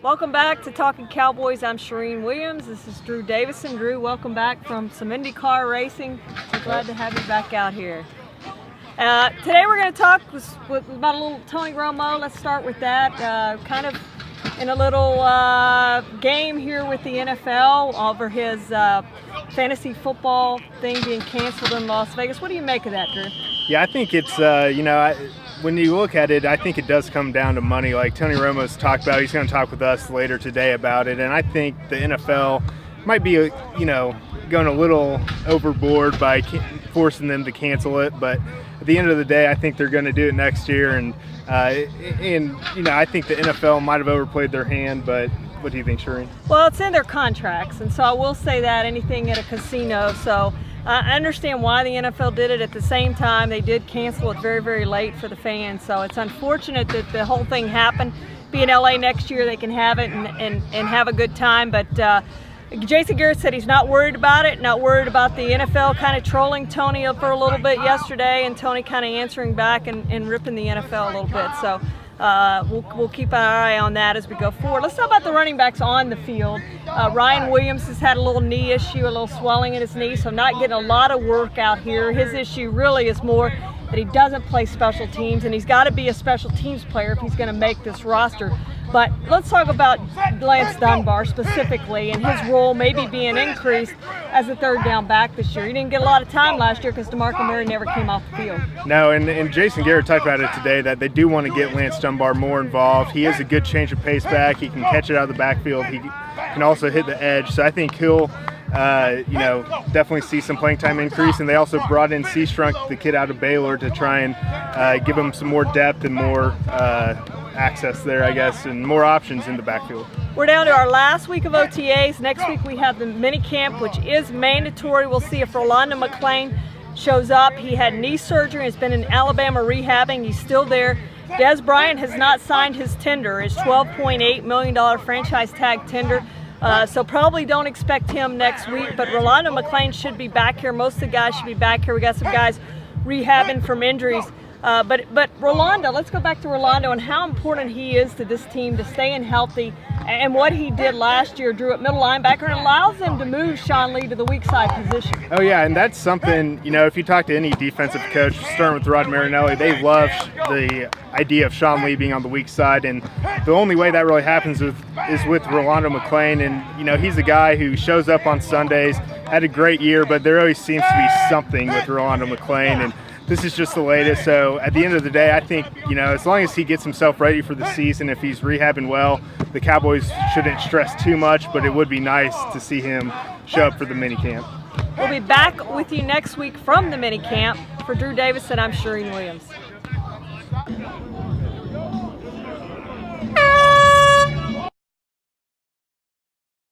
Welcome back to Talking Cowboys. I'm Shireen Williams. This is Drew Davison. Drew, welcome back from some IndyCar racing. We're glad to have you back out here. Today we're going to talk about a little Tony Romo. Let's start with that. Kind of in a little game here with the NFL over his fantasy football thing being canceled in Las Vegas. What do you make of that, Drew? Yeah, I think it's, when you look at it, I think it does come down to money. Like Tony Romo's talked about, he's going to talk with us later today about it. And I think the NFL might be, going a little overboard by forcing them to cancel it. But at the end of the day, I think they're going to do it next year. And I think the NFL might have overplayed their hand. But what do you think, Shireen? Well, it's in their contracts. And so I will say that anything at a casino. So I understand why the NFL did it. At the same time, they did cancel it very, very late for the fans. So it's unfortunate that the whole thing happened. Be in LA next year, they can have it and have a good time. But Jason Garrett said he's not worried about it, not worried about the NFL kind of trolling Tony for a little bit yesterday, and Tony kind of answering back and ripping the NFL a little bit. So we'll keep an eye on that as we go forward. Let's talk about the running backs on the field. Ryan Williams has had a little knee issue, a little swelling in his knee, so not getting a lot of work out here. His issue really is more that he doesn't play special teams, and he's got to be a special teams player if he's going to make this roster. But let's talk about Lance Dunbar specifically and his role maybe being increased as a third down back this year. He didn't get a lot of time last year because DeMarco Murray never came off the field. No, and Jason Garrett talked about it today that they do want to get Lance Dunbar more involved. He is a good change of pace back. He can catch it out of the backfield. He can also hit the edge. So I think he'll definitely see some playing time increase. And they also brought in C-Strunk, the kid out of Baylor, to try and give him some more depth and more access there, I guess, and more options in the backfield. We're down to our last week of OTAs. Next week we have the mini camp, which is mandatory. We'll see if Rolando McClain shows up. He had knee surgery. He's been in Alabama rehabbing. He's still there. Des Bryant has not signed his tender, his $12.8 million franchise tag tender. So probably don't expect him next week, but Rolando McClain should be back here. Most of the guys should be back here. We got some guys rehabbing from injuries. But Rolando, let's go back to Rolando and how important he is to this team to staying healthy, and what he did last year, drew at middle linebacker, and allows them to move Sean Lee to the weak side position. Oh yeah, and that's something, if you talk to any defensive coach, starting with Rod Marinelli, they love the idea of Sean Lee being on the weak side, and the only way that really happens is with Rolando McClain. And he's a guy who shows up on Sundays, had a great year, but there always seems to be something with Rolando McClain, and this is just the latest. So at the end of the day, I think, as long as he gets himself ready for the season, if he's rehabbing well, the Cowboys shouldn't stress too much, but it would be nice to see him show up for the mini camp. We'll be back with you next week from the mini camp. For Drew Davison, I'm Shireen Williams.